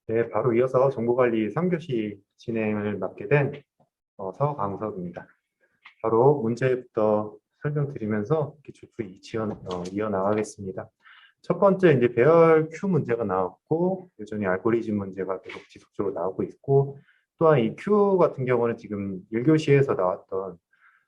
네, 바로 이어서 정보관리 3교시 진행을 맡게 된 서강석입니다. 바로 문제부터 설명드리면서 기출풀이 이어나가겠습니다. 첫 번째, 이제 배열 Q 문제가 나왔고, 여전히 알고리즘 문제가 계속 지속적으로 나오고 있고, 또한 이 Q 같은 경우는 지금 1교시에서 나왔던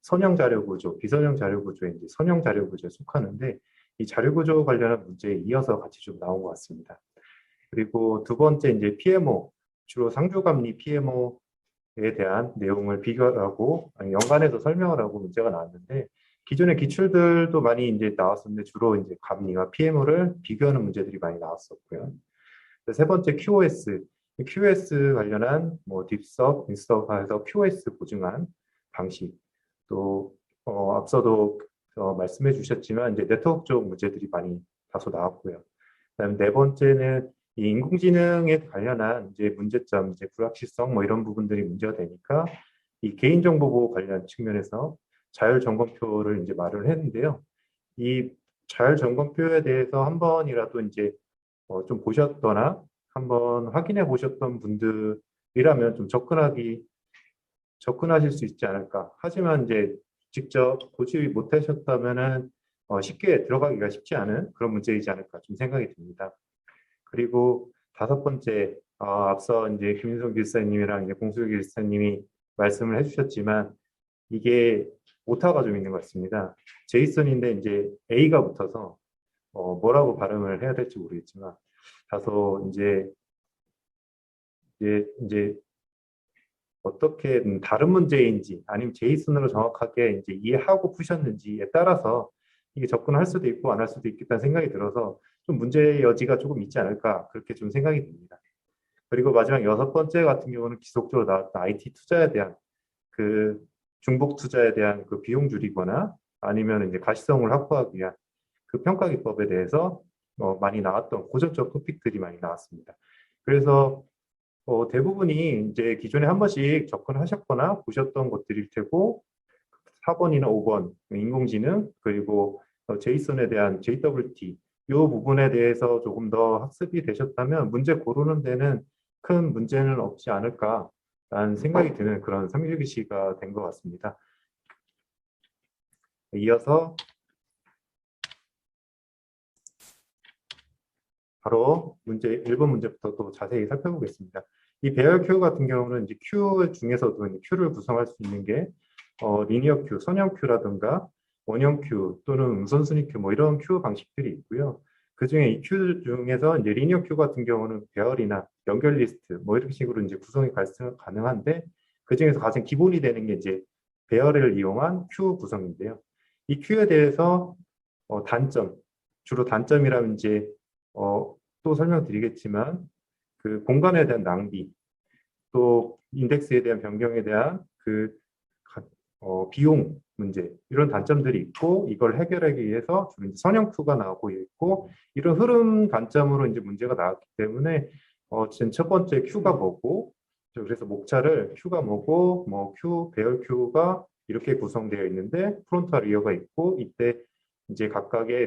선형 자료 구조, 비선형 자료 구조에 이제 선형 자료 구조에 속하는데, 이 자료 구조 관련한 문제에 이어서 같이 좀 나온 것 같습니다. 그리고 두 번째 이제 PMO, 주로 상조감리 PMO에 대한 내용을 비교하고 연관해서 설명을 하고 문제가 나왔는데 기존의 기출들도 많이 이제 나왔었는데 주로 이제 감리와 PMO를 비교하는 문제들이 많이 나왔었고요. 세 번째 QoS, QoS 관련한 뭐 딥섭, 인스섭에서 QoS 보증한 방식, 또 앞서도 말씀해 주셨지만 이제 네트워크 쪽 문제들이 많이 다소 나왔고요. 그다음 네 번째는 이 인공지능에 관련한 이제 문제점, 이제 불확실성 뭐 이런 부분들이 문제가 되니까 이 개인정보보호 관련 측면에서 자율점검표를 이제 말을 했는데요. 이 자율점검표에 대해서 한 번이라도 이제 좀 보셨거나 한번 확인해 보셨던 분들이라면 좀 접근하실 수 있지 않을까. 하지만 이제 직접 보지 못하셨다면은 쉽게 들어가기가 쉽지 않은 그런 문제이지 않을까 좀 생각이 듭니다. 그리고 다섯 번째, 앞서 이제 김윤성 기사님이랑 이제 공수교 기사님이 말씀을 해주셨지만 이게 오타가 좀 있는 것 같습니다. 제이슨인데 이제 A가 붙어서 뭐라고 발음을 해야 될지 모르겠지만 다소 이제 어떻게 다른 문제인지 아니면 제이슨으로 정확하게 이제 이해하고 푸셨는지에 따라서 이게 접근할 수도 있고 안 할 수도 있겠다는 생각이 들어서 좀 문제의 여지가 조금 있지 않을까 그렇게 좀 생각이 듭니다. 그리고 마지막 여섯 번째 같은 경우는 지속적으로 나왔던 IT 투자에 대한 그 중복 투자에 대한 그 비용 줄이거나 아니면 이제 가시성을 확보하기 위한 그 평가 기법에 대해서 많이 나왔던 고전적 토픽들이 많이 나왔습니다. 그래서 대부분이 이제 기존에 한 번씩 접근하셨거나 보셨던 것들일 테고 4번이나 5번 인공지능 그리고 제이슨에 대한 JWT 이 부분에 대해서 조금 더 학습이 되셨다면 문제 고르는 데는 큰 문제는 없지 않을까라는 생각이 드는 그런 3교시가 된 것 같습니다. 이어서 바로 문제 1번 문제부터 또 자세히 살펴보겠습니다. 이 배열 Q 같은 경우는 이제 Q 중에서도 이제 Q를 구성할 수 있는 게 리니어 Q, 선형 Q라든가 원형 Q 또는 우선순위 Q 뭐 이런 Q 방식들이 있고요. 그 중에 이 Q 중에서 이제 리니어 Q 같은 경우는 배열이나 연결 리스트 뭐 이런 식으로 이제 구성이 가능한데 그 중에서 가장 기본이 되는 게 이제 배열을 이용한 Q 구성인데요. 이 Q에 대해서 단점, 주로 단점이라면 이제 또 설명드리겠지만 그 공간에 대한 낭비, 또 인덱스에 대한 변경에 대한 그 비용 문제 이런 단점들이 있고 이걸 해결하기 위해서 주로 이제 선형 Q가 나오고 있고 이런 흐름 관점으로 이제 문제가 나왔기 때문에 지금 첫 번째 Q가 뭐고 그래서 목차를 Q가 뭐고 뭐 Q 배열 Q가 이렇게 구성되어 있는데 프론트와 리어가 있고 이때 이제 각각의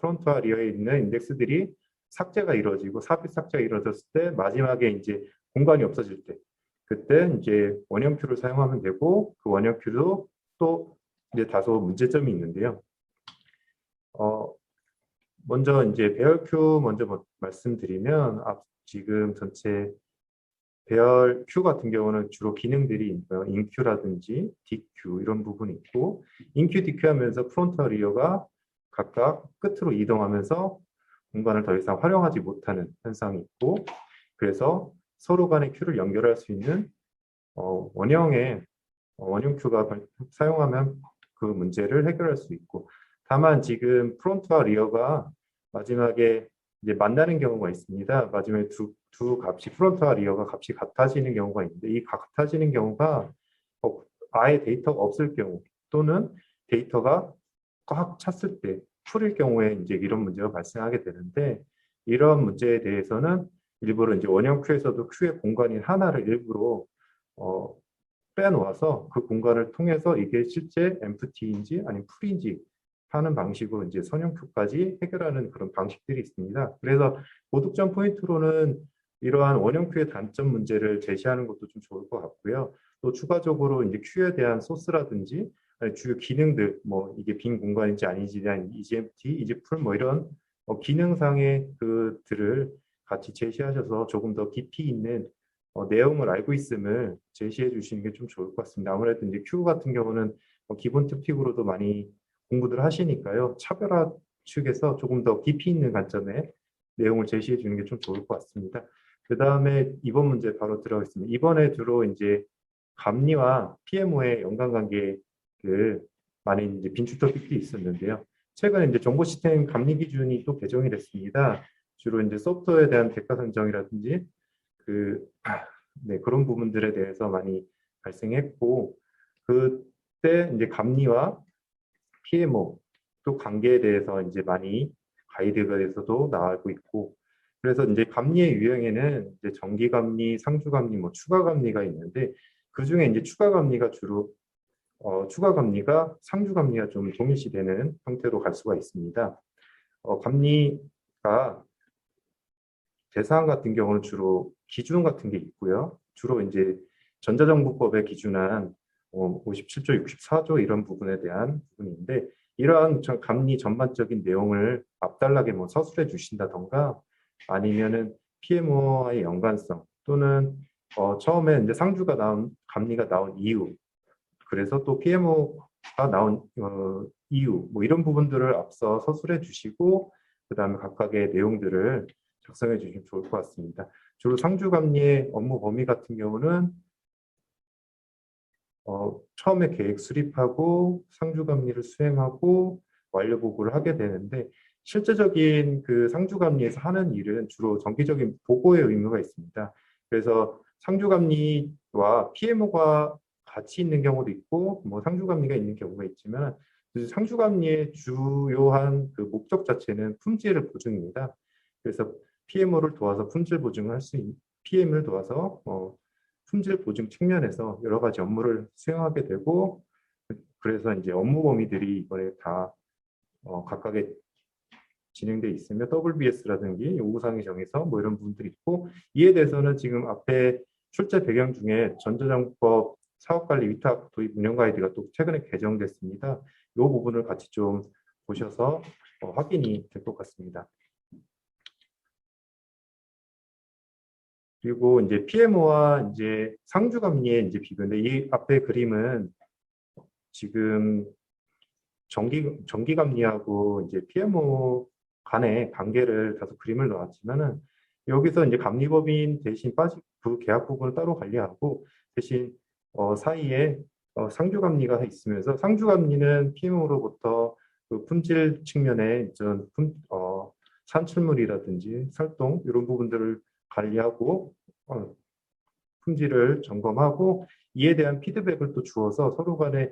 프론트와 리어에 있는 인덱스들이 삭제가 이루어지고 삽입 삭제가 이루어졌을 때 마지막에 이제 공간이 없어질 때 그때 이제 원형 큐를 사용하면 되고 그 원형 큐도 또 이제 다소 문제점이 있는데요. 먼저 이제 배열 큐 먼저 말씀드리면 지금 전체 배열 큐 같은 경우는 주로 기능들이 있고요. 인큐라든지 디큐 이런 부분이 있고 인큐 디큐 하면서 프론트와 리어가 각각 끝으로 이동하면서 공간을 더 이상 활용하지 못하는 현상이 있고 그래서 서로 간의 큐를 연결할 수 있는 원형 큐가 사용하면 그 문제를 해결할 수 있고 다만 지금 프론트와 리어가 마지막에 이제 만나는 경우가 있습니다. 마지막에 두 값이 프론트와 리어가 값이 같아지는 경우가 있는데 이 같아지는 경우가 아예 데이터가 없을 경우 또는 데이터가 꽉 찼을 때 풀일 경우에 이제 이런 문제가 발생하게 되는데 이런 문제에 대해서는 일부러 이제 원형 큐에서도 큐의 공간인 하나를 일부러 빼놓아서 그 공간을 통해서 이게 실제 empty인지 아니면 풀인지 하는 방식으로 이제 선형 큐까지 해결하는 그런 방식들이 있습니다. 그래서 고득점 포인트로는 이러한 원형 큐의 단점 문제를 제시하는 것도 좀 좋을 것 같고요. 또 추가적으로 이제 큐에 대한 소스라든지 아니, 주요 기능들, 뭐 이게 빈 공간인지 아닌지에 대한 EGMT, 이지풀 뭐 이런 기능상의 그들을 같이 제시하셔서 조금 더 깊이 있는 내용을 알고 있음을 제시해 주시는 게 좀 좋을 것 같습니다. 아무래도 이제 큐 같은 경우는 기본 토픽으로도 많이 공부들 하시니까요. 차별화 측에서 조금 더 깊이 있는 관점의 내용을 제시해 주는 게 좀 좋을 것 같습니다. 그 다음에 이번 문제 바로 들어가겠습니다. 이번에 주로 이제 감리와 PMO의 연관관계를 많이 이제 빈출 토픽이 있었는데요. 최근에 이제 정보 시스템 감리 기준이 또 개정이 됐습니다. 주로 이제 소프트웨어에 대한 대가 선정이라든지 네, 그런 부분들에 대해서 많이 발생했고 그때 이제 감리와 PMO 또 관계에 대해서 이제 많이 가이드에서도 나오고 있고 그래서 이제 감리의 유형에는 이제 정기 감리, 상주 감리, 뭐 추가 감리가 있는데 그 중에 이제 추가 감리가 주로 추가 감리가 상주 감리가 좀 동일시되는 형태로 갈 수가 있습니다. 감리가 대사항 같은 경우는 주로 기준 같은 게 있고요. 주로 이제 전자정보법에 기준한 57조, 64조 이런 부분에 대한 부분인데 이러한 감리 전반적인 내용을 앞달나게 뭐 서술해 주신다던가 아니면은 PMO와의 연관성 또는 처음에 이제 상주가 나온 감리가 나온 이유 그래서 또 PMO가 나온 이유 뭐 이런 부분들을 앞서 서술해 주시고 그 다음에 각각의 내용들을 작성해 주시면 좋을 것 같습니다. 주로 상주감리의 업무 범위 같은 경우는 처음에 계획 수립하고 상주감리를 수행하고 완료 보고를 하게 되는데 실제적인 그 상주감리에서 하는 일은 주로 정기적인 보고의 의무가 있습니다. 그래서 상주감리와 PMO가 같이 있는 경우도 있고 뭐 상주감리가 있는 경우가 있지만 상주감리의 주요한 그 목적 자체는 품질 보증입니다. 그래서 PMO를 도와서 품질 보증을 할 수 있는 PM을 도와서 품질 보증 측면에서 여러 가지 업무를 수행하게 되고 그래서 이제 업무 범위들이 이번에 다 각각의 진행돼 있으며 WBS라든지 요구사항이 정해서 뭐 이런 부분들이 있고 이에 대해서는 지금 앞에 출제 배경 중에 전자정보법 사업관리 위탁 도입 운영 가이드가 또 최근에 개정됐습니다. 이 부분을 같이 좀 보셔서 확인이 될 것 같습니다. 그리고 이제 PMO와 이제 상주감리의 이제 비교인데 이 앞에 그림은 지금 정기감리하고 이제 PMO 간의 관계를 다소 그림을 넣었지만은 여기서 이제 감리법인 대신 그 계약 부분을 따로 관리하고 대신 사이에 상주감리가 있으면서 상주감리는 PMO로부터 그 품질 측면에 산출물이라든지 살동 이런 부분들을 관리하고 품질을 점검하고 이에 대한 피드백을 또 주어서 서로 간에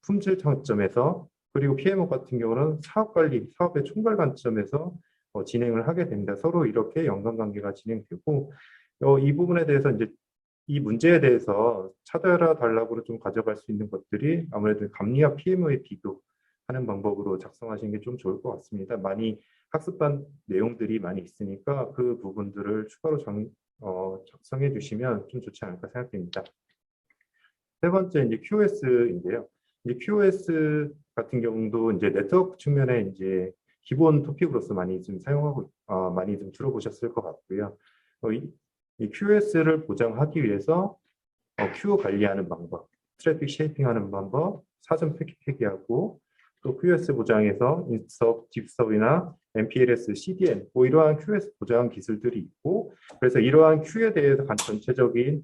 품질 관점에서 그리고 PMO 같은 경우는 사업관리, 사업의 총괄 관점에서 진행을 하게 됩니다. 서로 이렇게 연관관계가 진행되고 이 부분에 대해서 이제 이 문제에 대해서 차별화 단락으로 좀 가져갈 수 있는 것들이 아무래도 감리와 PMO의 비교하는 방법으로 작성하시는 게 좀 좋을 것 같습니다. 많이 학습한 내용들이 많이 있으니까 그 부분들을 추가로 작성해 주시면 좀 좋지 않을까 생각됩니다. 세 번째 이제 QoS인데요. 이제 QoS 같은 경우도 이제 네트워크 측면에 이제 기본 토픽으로서 많이 좀 사용하고 많이 좀 들어보셨을 것 같고요. 이 QoS를 보장하기 위해서 큐 관리하는 방법, 트래픽 쉐이핑하는 방법, 사전 폐기하고 또 QoS 보장에서 인스톱, 딥스톱이나 MPLS, CDN 뭐 이러한 QoS 보장 기술들이 있고 그래서 이러한 Q에 대해서 전체적인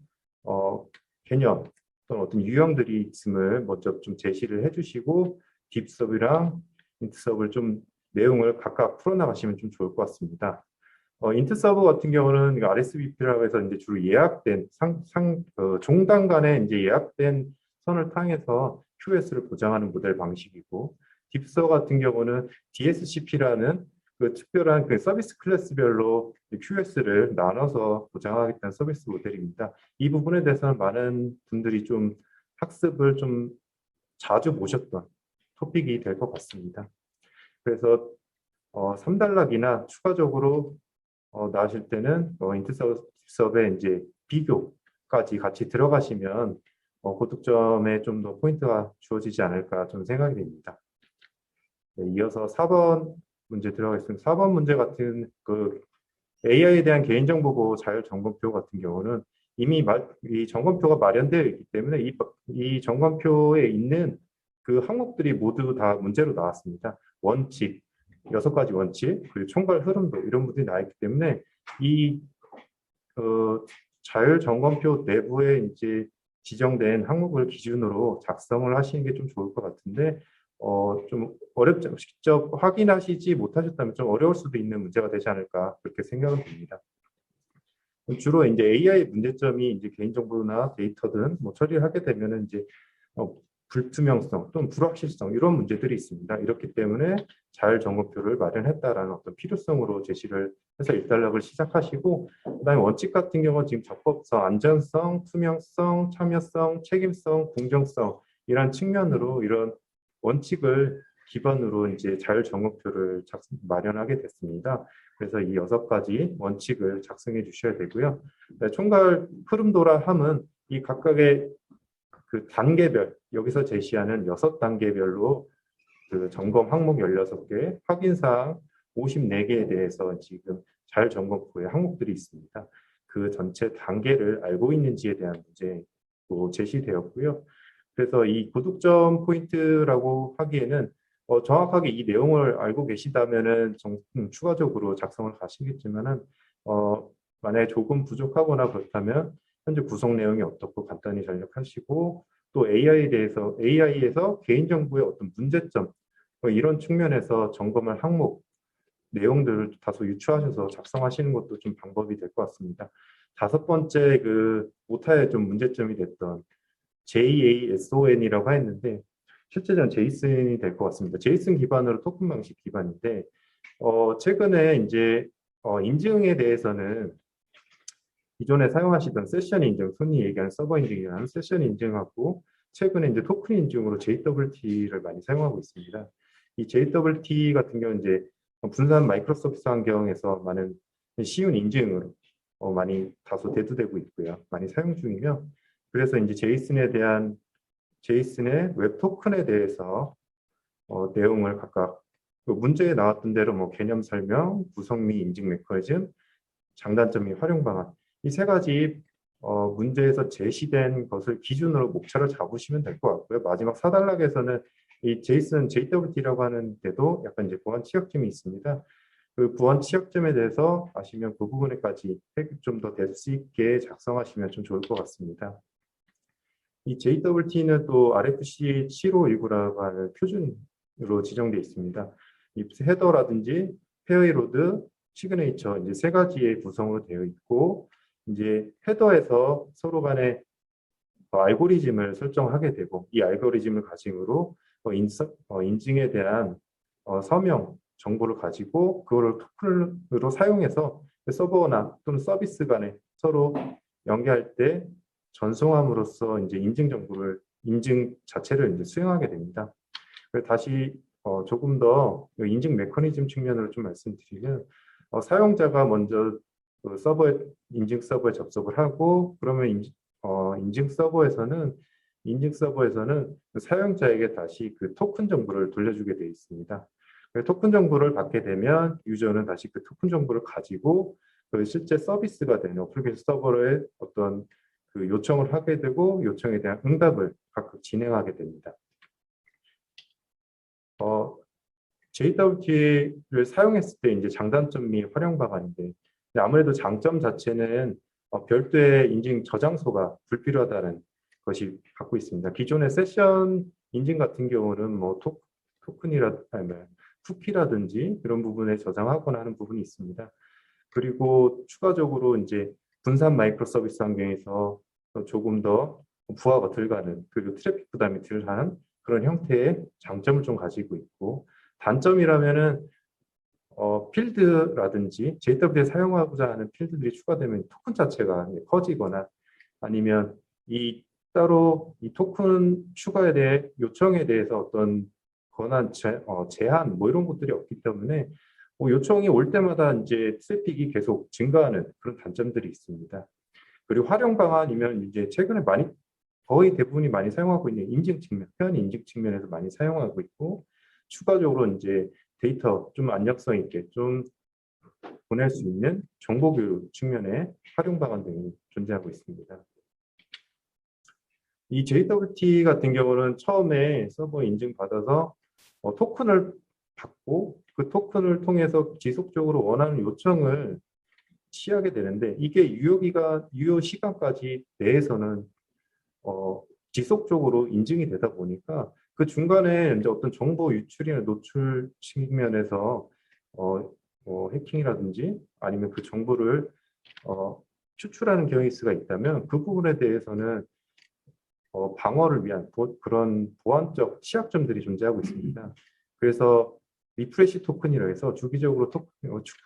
개념 또는 어떤 유형들이 있음을 먼저 좀 제시를 해주시고 딥스톱이랑 인트섭을 좀 내용을 각각 풀어나가시면 좀 좋을 것 같습니다. 인트 서버 같은 경우는 RSVP라고 해서 이제 주로 예약된 종단 간에 이제 예약된 선을 통해서 QoS를 보장하는 모델 방식이고 딥서 같은 경우는 DSCP라는 그 특별한 그 서비스 클래스별로 QoS를 나눠서 보장하겠다는 서비스 모델입니다. 이 부분에 대해서는 많은 분들이 좀 학습을 좀 자주 보셨던 토픽이 될 것 같습니다. 그래서 3단락이나 추가적으로 나실 때는 인터셉트에 이제 비교까지 같이 들어가시면 고득점에 좀 더 포인트가 주어지지 않을까 좀 생각이 됩니다. 네, 이어서 4번 문제 들어가겠습니다. 4번 문제 같은 그 AI에 대한 개인정보 보호 자율 점검표 같은 경우는 이미 이 점검표가 마련되어 있기 때문에 이 점검표에 있는 그 항목들이 모두 다 문제로 나왔습니다. 원칙, 6가지 원칙, 그리고 총괄 흐름도 이런 부분이 나와 있기 때문에 이 자율 점검표 내부에 이제 지정된 항목을 기준으로 작성을 하시는 게 좀 좋을 것 같은데 좀 어렵죠. 직접 확인하시지 못하셨다면 좀 어려울 수도 있는 문제가 되지 않을까 그렇게 생각은 듭니다. 주로 이제 AI 문제점이 이제 개인정보나 데이터든 뭐 처리를 하게 되면은 이제 불투명성 또는 불확실성 이런 문제들이 있습니다. 이렇기 때문에 자율 점검표를 마련했다라는 어떤 필요성으로 제시를 해서 일단락을 시작하시고 그다음에 원칙 같은 경우는 지금 적법성, 안전성, 투명성, 참여성, 책임성, 공정성 이런 측면으로 이런 원칙을 기반으로 이제 자율 점검표를 마련하게 됐습니다. 그래서 이 6가지 원칙을 작성해 주셔야 되고요. 네, 총괄 흐름도라 함은 이 각각의 그 단계별 여기서 제시하는 6단계별로 그 점검 항목 16개, 확인사항 54개에 대해서 지금 자율 점검표의 항목들이 있습니다. 그 전체 단계를 알고 있는지에 대한 문제도 제시되었고요. 그래서 이 고득점 포인트라고 하기에는 정확하게 이 내용을 알고 계시다면은 추가적으로 작성을 하시겠지만은 만약에 조금 부족하거나 그렇다면 현재 구성 내용이 어떻고 간단히 전략하시고 또 AI에서 개인정보의 어떤 문제점 이런 측면에서 점검할 항목 내용들을 다소 유추하셔서 작성하시는 것도 좀 방법이 될 것 같습니다. 5번째 그 오타에 좀 문제점이 됐던 JASON이라고 했는데 실제로는 제이슨이 될 것 같습니다. 제이슨 기반으로 토큰 방식 기반인데 최근에 이제 인증에 대해서는 기존에 사용하시던 세션 인증, 흔히 얘기하는 서버 인증이라는 세션 인증하고 최근에 이제 토큰 인증으로 JWT를 많이 사용하고 있습니다. 이 JWT 같은 경우는 이제 분산 마이크로서비스 환경에서 많은 쉬운 인증으로 많이 다소 대두되고 있고요. 많이 사용 중이며 그래서 이제 제이슨의 웹 토큰에 대해서 내용을 각각 그 문제에 나왔던 대로 뭐 개념 설명, 구성 및 인증 메커니즘, 장단점 및 활용 방안 이 3가지 문제에서 제시된 것을 기준으로 목차를 잡으시면 될 것 같고요. 마지막 4단락에서는 이 제이슨 JWT라고 하는데도 약간 이제 보안 취약점이 있습니다. 그 보안 취약점에 대해서 아시면 그 부분에까지 좀 더 될 수 있게 작성하시면 좀 좋을 것 같습니다. 이 JWT는 또 RFC 7519라고 하는 표준으로 지정되어 있습니다. 이 헤더라든지 페어로드, 시그네이처 이제 3가지의 구성으로 되어 있고 이제 헤더에서 서로 간에 알고리즘을 설정하게 되고 이 알고리즘을 가지고 인증에 대한 서명 정보를 가지고 그거를 토큰으로 사용해서 서버나 또는 서비스 간에 서로 연계할 때 전송함으로써 이제 인증 자체를 이제 수행하게 됩니다. 그래서 다시 조금 더 인증 메커니즘 측면으로 좀 말씀드리면 사용자가 먼저 그 인증 서버에 접속을 하고 그러면 인증 서버에서는 그 사용자에게 다시 그 토큰 정보를 돌려주게 되어 있습니다. 토큰 정보를 받게 되면 유저는 다시 그 토큰 정보를 가지고 그 실제 서비스가 되는 어플리케이션 서버에 어떤 그 요청을 하게 되고 요청에 대한 응답을 각각 진행하게 됩니다. JWT를 사용했을 때 이제 장단점 및 활용 방안인데 아무래도 장점 자체는 별도의 인증 저장소가 불필요하다는 것이 갖고 있습니다. 기존의 세션 인증 같은 경우는 뭐 쿠키라든지 그런 부분에 저장하거나 하는 부분이 있습니다. 그리고 추가적으로 이제 분산 마이크로 서비스 환경에서 조금 더 부하가 덜 가는 그리고 트래픽 부담이 덜한 그런 형태의 장점을 좀 가지고 있고 단점이라면은 필드라든지 JWT에 사용하고자 하는 필드들이 추가되면 토큰 자체가 커지거나 아니면 따로 이 토큰 추가에 대해 요청에 대해서 어떤 권한 제한 뭐 이런 것들이 없기 때문에 요청이 올 때마다 이제 트래픽이 계속 증가하는 그런 단점들이 있습니다. 그리고 활용 방안이면 이제 최근에 거의 대부분이 많이 사용하고 있는 인증 측면, 회원 인증 측면에서 많이 사용하고 있고, 추가적으로 이제 데이터 좀 안정성 있게 좀 보낼 수 있는 정보 교육 측면의 활용 방안 등이 존재하고 있습니다. 이 JWT 같은 경우는 처음에 서버 인증받아서 토큰을 받고 그 토큰을 통해서 지속적으로 원하는 요청을 취하게 되는데, 이게 유효 시간까지 내에서는 지속적으로 인증이 되다 보니까 그 중간에 이제 어떤 정보 유출이나 노출 측면에서 해킹이라든지 아니면 그 정보를 추출하는 케이스가 있다면 그 부분에 대해서는 방어를 위한 그런 보안적 취약점들이 존재하고 있습니다. 그래서 리프레시 토큰이라 해서 주기적으로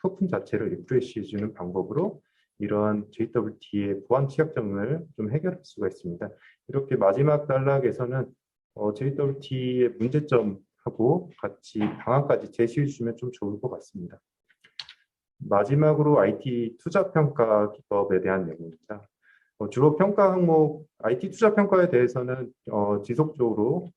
토큰 자체를 리프레시해주는 방법으로 이런 JWT의 보안 취약점을 좀 해결할 수가 있습니다. 이렇게 마지막 단락에서는 JWT의 문제점하고 같이 방안까지 제시해 주시면 좀 좋을 것 같습니다. 마지막으로 IT 투자 평가 기법에 대한 내용입니다. 주로 평가 항목, IT 투자 평가에 대해서는 지속적으로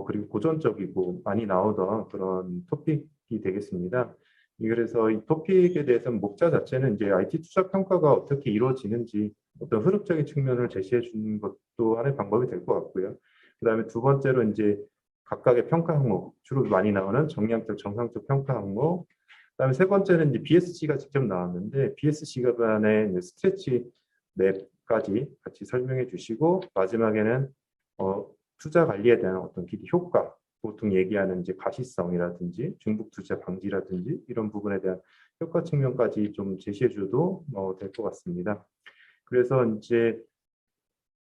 그리고 고전적이고 많이 나오던 그런 토픽이 되겠습니다. 그래서 이 토픽에 대해서는 목차 자체는 이제 IT 투자 평가가 어떻게 이루어지는지 어떤 흐름적인 측면을 제시해 주는 것도 하나의 방법이 될 것 같고요. 그다음에 두 번째로 이제 각각의 평가 항목, 주로 많이 나오는 정량적, 정상적 평가 항목. 그다음에 세 번째는 이제 BSC가 직접 나왔는데 BSC 간의 스트레치 맵까지 같이 설명해 주시고, 마지막에는 투자 관리에 대한 어떤 효과, 보통 얘기하는 이제 가시성이라든지 중복 투자 방지라든지 이런 부분에 대한 효과 측면까지 좀 제시해 줘도 될 것 같습니다. 그래서 이제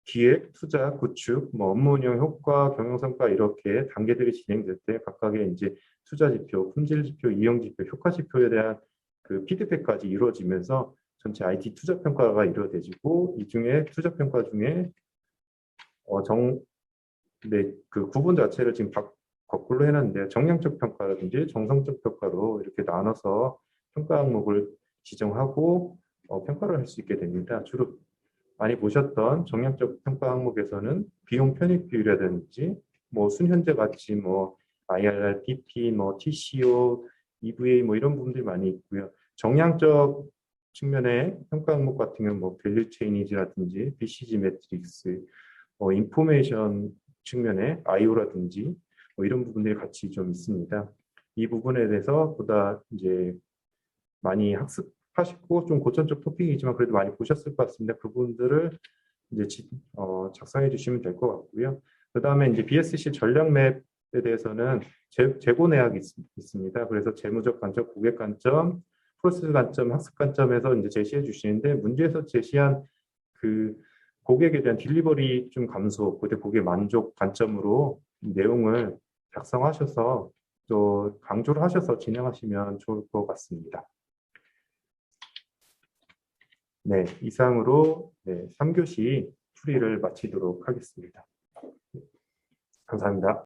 기획, 투자, 구축, 업무 운영 효과, 경영 성과 이렇게 단계들이 진행될 때 각각의 이제 투자 지표, 품질 지표, 이용 지표, 효과 지표에 대한 그 피드백까지 이루어지면서 전체 IT 투자 평가가 이루어지고, 이 중에 투자 평가 중에 그 구분 자체를 지금 거꾸로 해놨는데요. 정량적 평가라든지 정성적 평가로 이렇게 나눠서 평가 항목을 지정하고 평가를 할 수 있게 됩니다. 주로 많이 보셨던 정량적 평가 항목에서는 비용 편익 비율이라든지 순현재 가치, IRR, DP, TCO, EVA 이런 부분들이 많이 있고요. 정량적 측면의 평가 항목 같은 경우는 밸류 체인이라든지 BCG 매트릭스, 인포메이션 측면의 IO라든지 이런 부분들이 같이 좀 있습니다. 이 부분에 대해서 보다 이제 많이 학습하시고 좀 고전적 토픽이지만 그래도 많이 보셨을 것 같습니다. 그 부분들을 이제 작성해 주시면 될 것 같고요. 그 다음에 이제 BSC 전략 맵에 대해서는 재고 내역이 있습니다. 그래서 재무적 관점, 고객 관점, 프로세스 관점, 학습 관점에서 이제 제시해 주시는데, 문제에서 제시한 그 고객에 대한 딜리버리 좀 감소, 그때 고객 만족 관점으로 내용을 작성하셔서 또 강조를 하셔서 진행하시면 좋을 것 같습니다. 네, 이상으로 3교시 풀이를 마치도록 하겠습니다. 감사합니다.